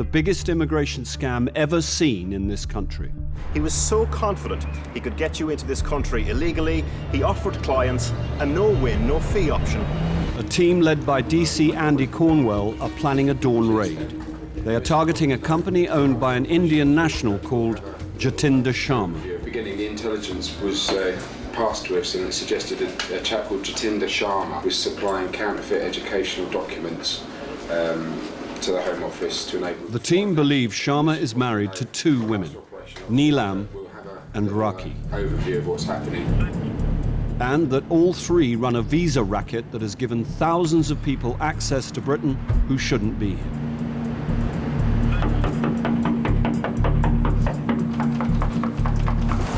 the biggest immigration scam ever seen in this country. He was so confident he could get you into this country illegally, he offered clients a no-win, no-fee option. A team led by DC Andy Cornwell are planning a dawn raid. They are targeting a company owned by an Indian national called Jatinder Sharma. At the beginning, the intelligence was passed to us and it suggested a chap called Jatinder Sharma was supplying counterfeit educational documents to the Home Office to enable... The team believes Sharma is married to two women, Neelam and Rakhi. Overview of what's happening. And that all three run a visa racket that has given thousands of people access to Britain who shouldn't be here.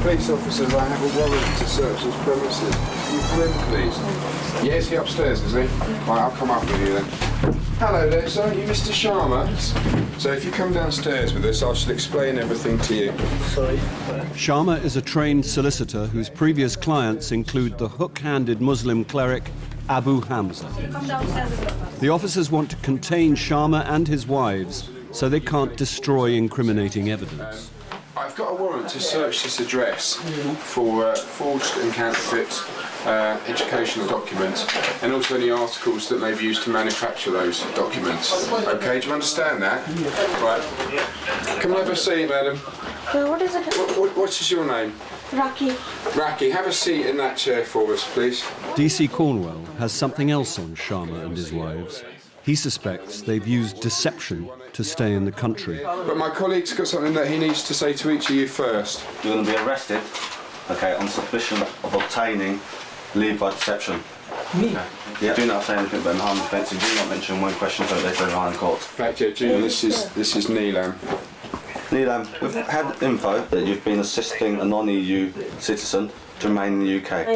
Police officers, I have a warrant to search this premises. Can you come in, please? Yes, he upstairs, is he? Right, I'll come up with you then. Hello there, sir. Are you Mr. Sharma? So if you come downstairs with us, I shall explain everything to you. Sorry. Sharma is a trained solicitor whose previous clients include the hook-handed Muslim cleric Abu Hamza. The officers want to contain Sharma and his wives so they can't destroy incriminating evidence. I've got a warrant to search this address for forged and counterfeit educational documents and also any articles that may be used to manufacture those documents. Okay, do you understand that? Right. Come and have a seat, madam. What is it? What is your name? Rakhi. Rakhi, have a seat in that chair for us, please. DC Cornwell has something else on Sharma and his wives. He suspects they've used deception to stay in the country. But my colleague's got something that he needs to say to each of you first. You're going to be arrested, okay, on suspicion of obtaining leave by deception. Me? Yeah. Do not say anything about harm offensive. Do not mention when questioned so they say behind court. In fact, yeah, Junior, this is Neelam. Neelam, we've had info that you've been assisting a non-EU citizen to remain in the UK.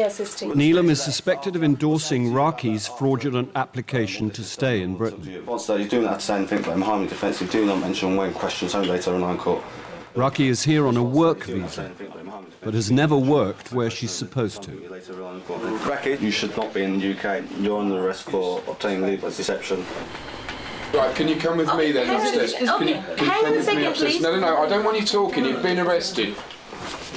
Neelam is suspected of endorsing Rakhi's fraudulent application to stay in Britain. Also, you do not have to say anything about harming defensive. Do not mention when questioned so later in court. Rakhi is here on a work visa, but has never worked where she's supposed to. Rakhi, you should not be in the UK. You're under arrest for obtaining leave by deception. Right, can you come with me then upstairs? Can you come with me upstairs? No, I don't want you talking. You've been arrested.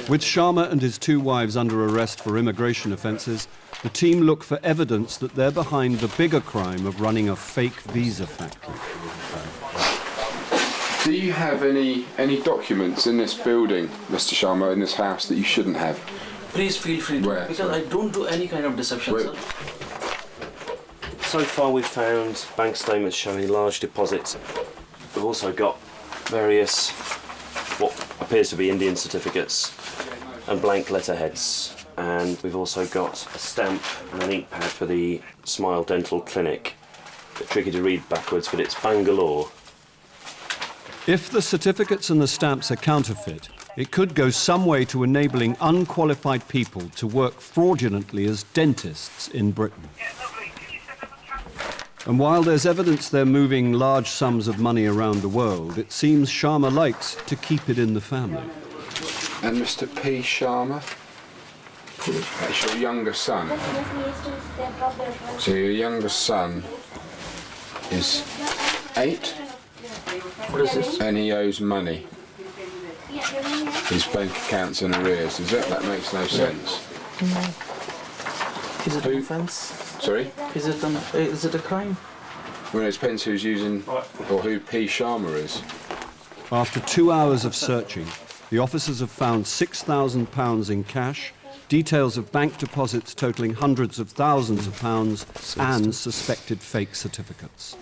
With Sharma and his two wives under arrest for immigration offences, the team look for evidence that they're behind the bigger crime of running a fake visa factory. Do you have any documents in this building, Mr. Sharma, in this house that you shouldn't have? Please feel free to, Where? because I don't do any kind of deception, Wait. sir. So far we've found bank statements showing large deposits. We've also got various, what appears to be Indian certificates and blank letterheads. And we've also got a stamp and an ink pad for the Smile Dental Clinic. A bit tricky to read backwards, but it's Bangalore. If the certificates and the stamps are counterfeit, it could go some way to enabling unqualified people to work fraudulently as dentists in Britain. And while there's evidence they're moving large sums of money around the world, it seems Sharma likes to keep it in the family. And Mr. P. Sharma? That's your younger son. So your younger son is 8? What is this? And he owes money. His bank account's in arrears. That makes no sense. Is it an offence? Sorry? Is it a crime? Well, it depends who's using or who P. Sharma is. After 2 hours of searching, the officers have found £6,000 in cash, details of bank deposits totaling hundreds of thousands of pounds, and suspected fake certificates.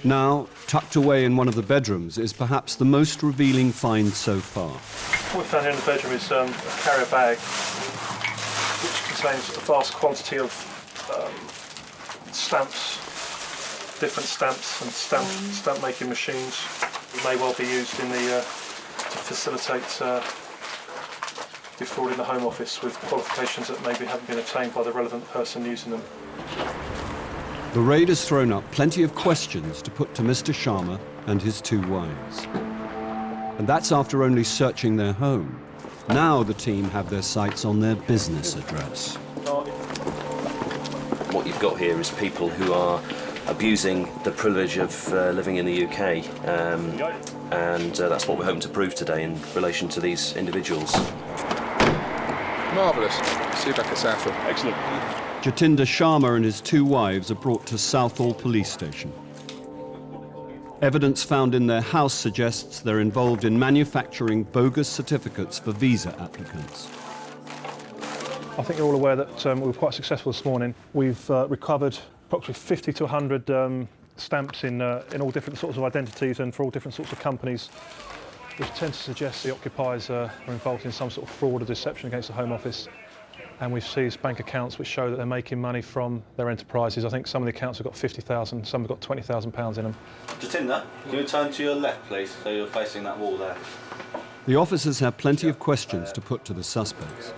Now, tucked away in one of the bedrooms is perhaps the most revealing find so far. What we found here in the bedroom is a carrier bag which contains a vast quantity of stamps, different stamps and stamp making machines that may well be used in the to facilitate defrauding the Home Office with qualifications that maybe haven't been obtained by the relevant person using them. The raid has thrown up plenty of questions to put to Mr. Sharma and his two wives. And that's after only searching their home. Now the team have their sights on their business address. What you've got here is people who are abusing the privilege of living in the UK, and that's what we're hoping to prove today in relation to these individuals. Marvellous. See you back at Southall. Excellent. Jatinder Sharma and his 2 wives are brought to Southall Police Station. Evidence found in their house suggests they're involved in manufacturing bogus certificates for visa applicants. I think you're all aware that we were quite successful this morning. We've recovered approximately 50 to 100 stamps in all different sorts of identities and for all different sorts of companies, which tend to suggest the occupiers are involved in some sort of fraud or deception against the Home Office. And we've seized bank accounts which show that they're making money from their enterprises. I think some of the accounts have got 50,000, some have got 20,000 pounds in them. Jatinder, can you turn to your left, please, so you're facing that wall there? The officers have plenty of questions to put to the suspects.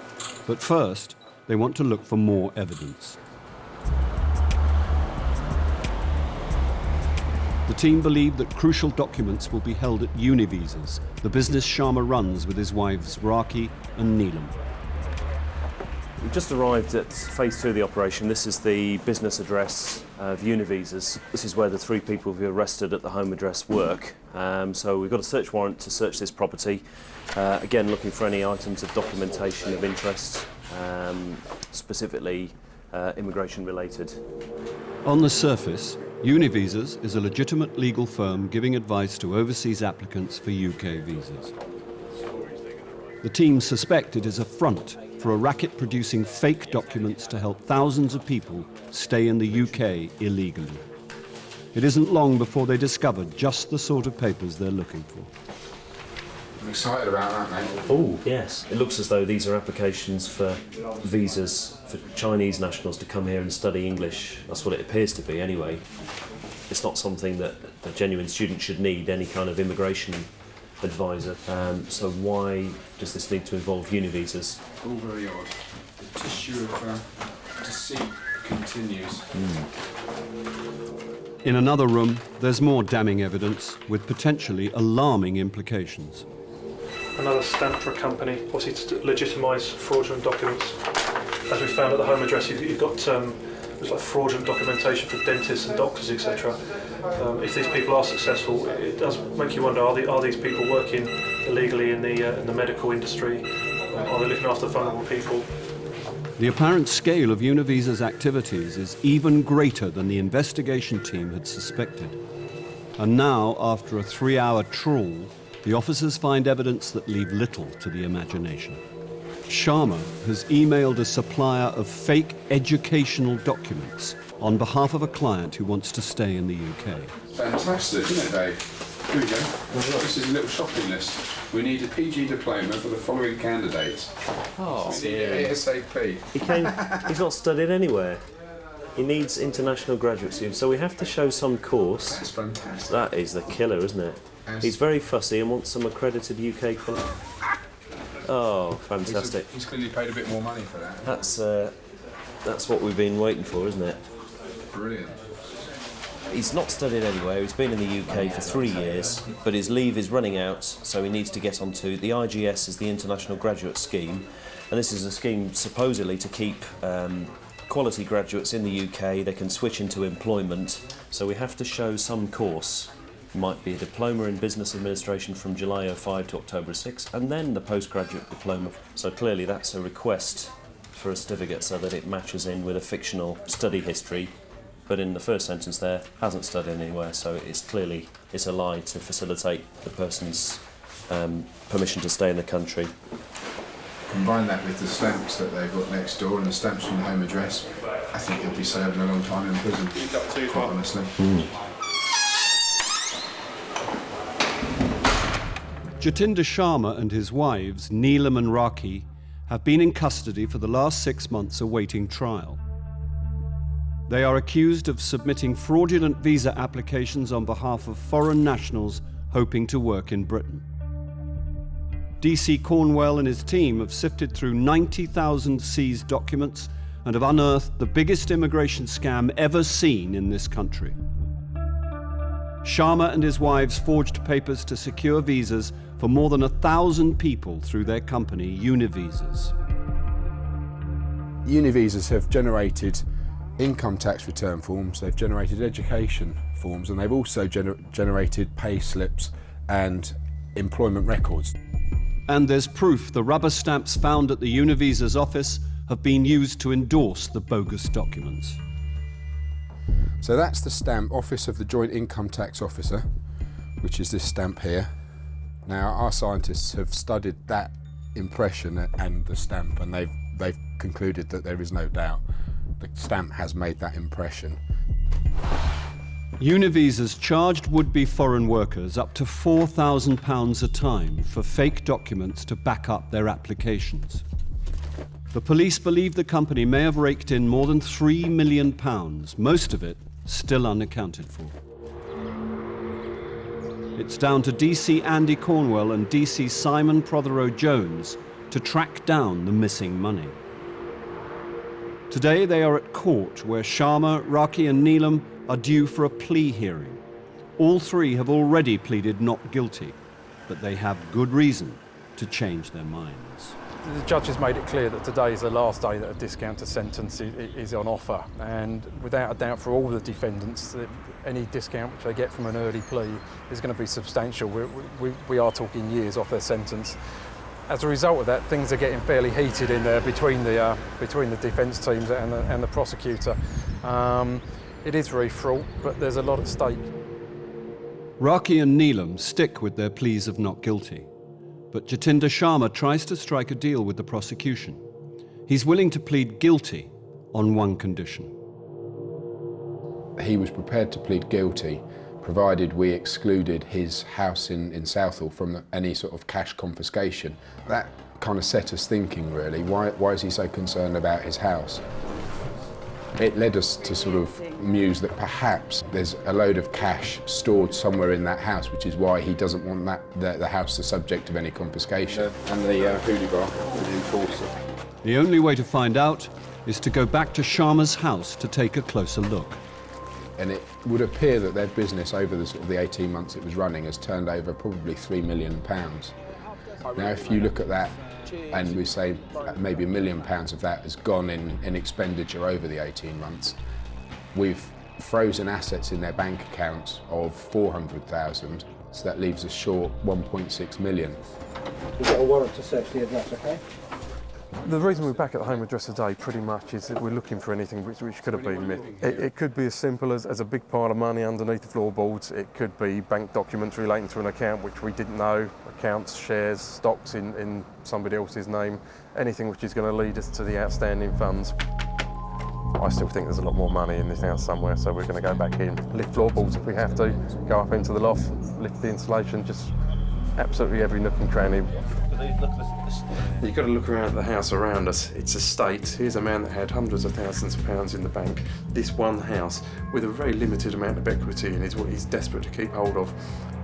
But first, they want to look for more evidence. The team believe that crucial documents will be held at Univisas, the business Sharma runs with his wives Raki and Neelam. We've just arrived at phase 2 of the operation. This is the business address of Univisas. This is where the 3 people who were arrested at the home address work. So we've got a search warrant to search this property. Again, looking for any items of documentation of interest, specifically immigration related. On the surface, Univisas is a legitimate legal firm giving advice to overseas applicants for UK visas. The team suspect it is a front for a racket producing fake documents to help thousands of people stay in the UK illegally. It isn't long before they discover just the sort of papers they're looking for. I'm excited about that, mate. Oh, yes. It looks as though these are applications for visas for Chinese nationals to come here and study English. That's what it appears to be, anyway. It's not something that a genuine student should need, any kind of immigration advisor. So why does this need to involve Univisas? All very odd. The tissue of deceit continues. In another room, there's more damning evidence with potentially alarming implications. Another stamp for a company, obviously to legitimise fraudulent documents. As we found at the home address, you've got there's like fraudulent documentation for dentists and doctors, etc. If these people are successful, it does make you wonder: are these people working illegally in the medical industry? Are they looking after vulnerable people? The apparent scale of Univisa's activities is even greater than the investigation team had suspected. And now, after a 3-hour trawl, the officers find evidence that leave little to the imagination. Sharma has emailed a supplier of fake educational documents on behalf of a client who wants to stay in the UK. Fantastic, isn't it, Dave? Here we go. This is a little shopping list. We need a PG diploma for the following candidates. Oh, ASAP. He's not studied anywhere. He needs international graduate students, so we have to show some course. That's fantastic. That is the killer, isn't it? He's very fussy and wants some accredited UK quality. Oh, fantastic. He's clearly paid a bit more money for that. That's what we've been waiting for, isn't it? Brilliant. He's not studied anywhere. He's been in the UK for 3 years, but his leave is running out, so he needs to get onto the IGS, is the International Graduate Scheme, and this is a scheme supposedly to keep quality graduates in the UK. They can switch into employment, so we have to show some course. Might be a diploma in business administration from July 05 to October 6, and then the postgraduate diploma. So clearly that's a request for a certificate so that it matches in with a fictional study history. But in the first sentence there, hasn't studied anywhere, so it's a lie to facilitate the person's permission to stay in the country. Combine that with the stamps that they've got next door and the stamps from the home address, I think he'll be serving a long time in prison, quite honestly. Jatinder Sharma and his wives, Neelam and Raki, have been in custody for the last 6 months awaiting trial. They are accused of submitting fraudulent visa applications on behalf of foreign nationals hoping to work in Britain. DC Cornwell and his team have sifted through 90,000 seized documents and have unearthed the biggest immigration scam ever seen in this country. Sharma and his wives forged papers to secure visas for more than 1,000 people through their company, Univisas. Univisas have generated income tax return forms, they've generated education forms, and they've also generated pay slips and employment records. And there's proof the rubber stamps found at the Univisa's office have been used to endorse the bogus documents. So that's the stamp, Office of the Joint Income Tax Officer, which is this stamp here. Now, our scientists have studied that impression and the stamp, and they've concluded that there is no doubt the stamp has made that impression. Univisa's charged would-be foreign workers up to £4,000 a time for fake documents to back up their applications. The police believe the company may have raked in more than £3 million, most of it still unaccounted for. It's down to DC Andy Cornwell and DC Simon Prothero-Jones to track down the missing money. Today they are at court where Sharma, Raki and Neelam are due for a plea hearing. All three have already pleaded not guilty, but they have good reason to change their minds. The judge has made it clear that today is the last day that a discounted sentence is on offer, and without a doubt for all the defendants, any discount which they get from an early plea is going to be substantial. We are talking years off their sentence. As a result of that, things are getting fairly heated in there between the defence teams and the prosecutor. It is very fraught, but there's a lot at stake. Raki and Neelam stick with their pleas of not guilty, but Jatinder Sharma tries to strike a deal with the prosecution. He's willing to plead guilty on one condition. He was prepared to plead guilty, provided we excluded his house in Southall from any sort of cash confiscation. That kind of set us thinking, really. Why is he so concerned about his house? It led us to sort of muse that perhaps there's a load of cash stored somewhere in that house, which is why he doesn't want the house the subject of any confiscation. And the hoodie bar, the enforcer. The only way to find out is to go back to Sharma's house to take a closer look. And it would appear that their business over the 18 months it was running has turned over probably £3 million. Now, if you look at that, and we say maybe £1 million of that has gone in expenditure over the 18 months. We've frozen assets in their bank accounts of 400,000, so that leaves us short 1.6 million. We've got a warrant to search the address, okay? The reason we're back at the home address today pretty much is that we're looking for anything which could have been missed. It could be as simple as a big pile of money underneath the floorboards. It could be bank documents relating to an account which we didn't know, accounts, shares, stocks in somebody else's name, anything which is going to lead us to the outstanding funds. I still think there's a lot more money in this house somewhere, so we're going to go back in, lift floorboards if we have to, go up into the loft, lift the insulation, just absolutely every nook and cranny. You've got to look around at the house around us. It's a state. Here's a man that had hundreds of thousands of pounds in the bank. This one house, with a very limited amount of equity in, is what he's desperate to keep hold of.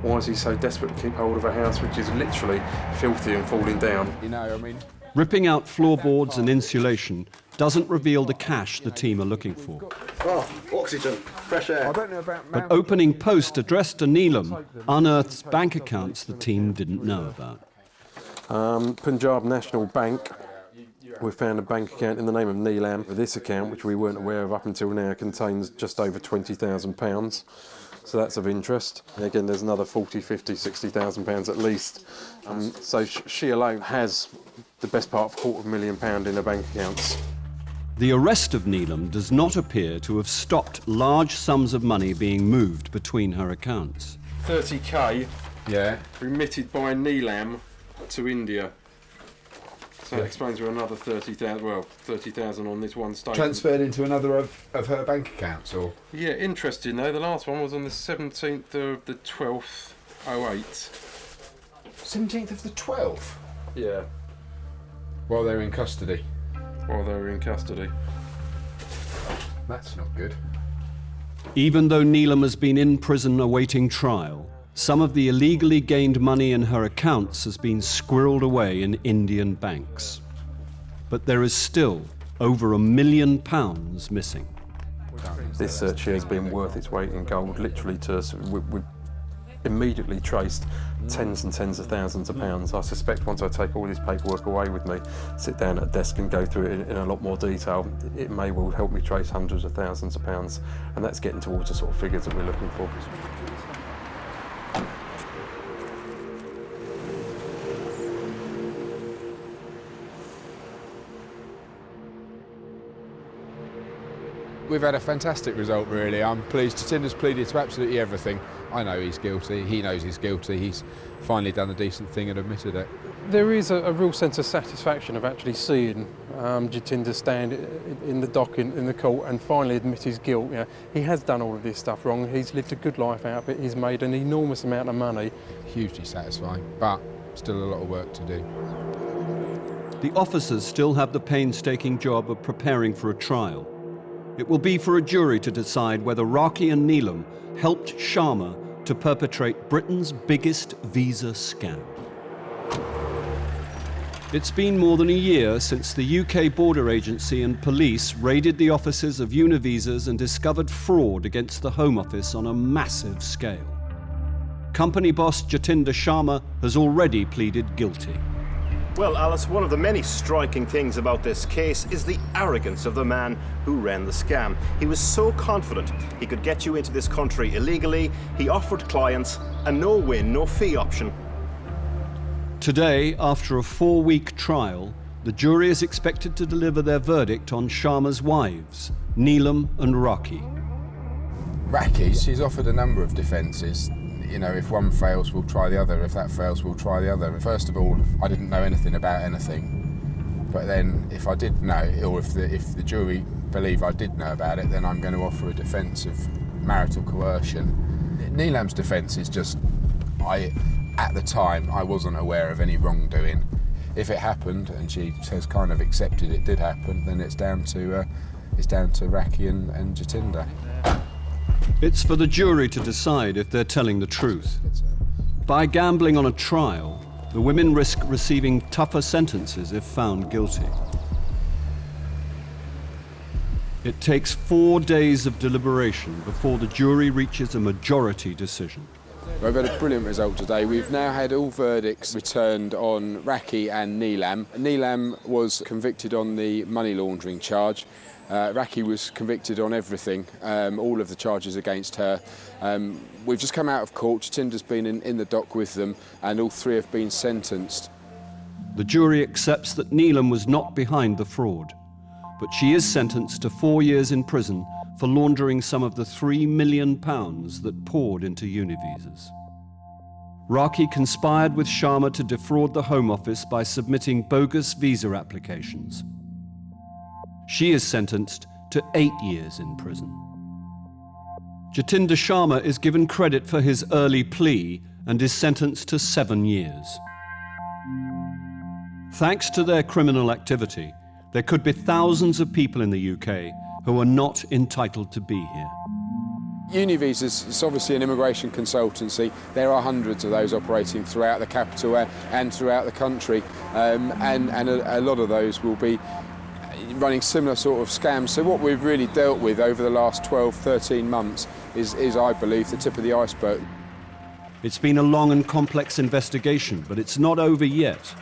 Why is he so desperate to keep hold of a house which is literally filthy and falling down? You know, I mean... Ripping out floorboards and insulation doesn't reveal the cash the team are looking for. Oh, oxygen, fresh air. I don't know about... But opening post addressed to Neelam unearths bank accounts the team didn't know about. Punjab National Bank. We found a bank account in the name of Neelam. This account, which we weren't aware of up until now, contains just over £20,000. So that's of interest. And again, there's another 40, 50, 60,000 pounds at least. So she alone has the best part of £250,000 in her bank accounts. The arrest of Neelam does not appear to have stopped large sums of money being moved between her accounts. 30k Yeah. remitted by Neelam to India. So that explains we're another 30,000, well, 30,000 on this one statement. Transferred into another of her bank accounts, or...? Yeah, interesting though, the last one was on the 17th of the 12th, 08. 17th of the 12th? Yeah, While they're in custody. while they were in custody. That's not good. Even though Neelam has been in prison awaiting trial, some of the illegally gained money in her accounts has been squirreled away in Indian banks. But there is still over £1 million missing. This search here has been worth its weight in gold, literally to us. immediately traced tens and tens of thousands of pounds. I suspect once I take all this paperwork away with me, sit down at a desk and go through it in a lot more detail, it may well help me trace hundreds of thousands of pounds, and that's getting towards the sort of figures that we're looking for. We've had a fantastic result, really. I'm pleased. Jatinder's pleaded to absolutely everything. I know he's guilty, he knows he's guilty, he's finally done a decent thing and admitted it. There is a real sense of satisfaction of actually seeing Jatinder stand in the dock in the court and finally admit his guilt. You know, he has done all of this stuff wrong, he's lived a good life out of it, he's made an enormous amount of money. Hugely satisfying, but still a lot of work to do. The officers still have the painstaking job of preparing for a trial. It will be for a jury to decide whether Raki and Neelam helped Sharma to perpetrate Britain's biggest visa scam. It's been more than a year since the UK Border Agency and police raided the offices of Univisas and discovered fraud against the Home Office on a massive scale. Company boss Jatinder Sharma has already pleaded guilty. Well, Alice, one of the many striking things about this case is the arrogance of the man who ran the scam. He was so confident he could get you into this country illegally. He offered clients a no-win, no-fee option. Today, after a 4-week trial, the jury is expected to deliver their verdict on Sharma's wives, Neelam and Raki. Raki, she's offered a number of defences. You know, if one fails, we'll try the other. If that fails, we'll try the other. First of all, I didn't know anything about anything. But then, if I did know, or if the jury believe I did know about it, then I'm going to offer a defence of marital coercion. Neelam's defence is just, at the time, I wasn't aware of any wrongdoing. If it happened, and she has kind of accepted it did happen, then it's down to Raki and Jatinder. It's for the jury to decide if they're telling the truth. By gambling on a trial, the women risk receiving tougher sentences if found guilty. It takes 4 days of deliberation before the jury reaches a majority decision. We've had a brilliant result today. We've now had all verdicts returned on Raki and Neelam. Neelam was convicted on the money laundering charge. Raki was convicted on everything, all of the charges against her. We've just come out of court. Jatinder's been in the dock with them, and all three have been sentenced. The jury accepts that Neelam was not behind the fraud, but she is sentenced to 4 years in prison for laundering some of the £3 million that poured into Univisas. Raki conspired with Sharma to defraud the Home Office by submitting bogus visa applications. She is sentenced to 8 years in prison. Jatinder Sharma is given credit for his early plea and is sentenced to 7 years. Thanks to their criminal activity, there could be thousands of people in the UK who are not entitled to be here. Univisas is obviously an immigration consultancy. There are hundreds of those operating throughout the capital and throughout the country, and a lot of those will be running similar sort of scams. So what we've really dealt with over the last 12, 13 months is, I believe, the tip of the iceberg. It's been a long and complex investigation, but it's not over yet.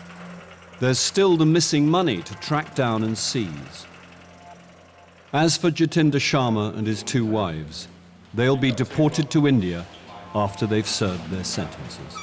There's still the missing money to track down and seize. As for Jatinder Sharma and his 2 wives, they'll be deported to India after they've served their sentences.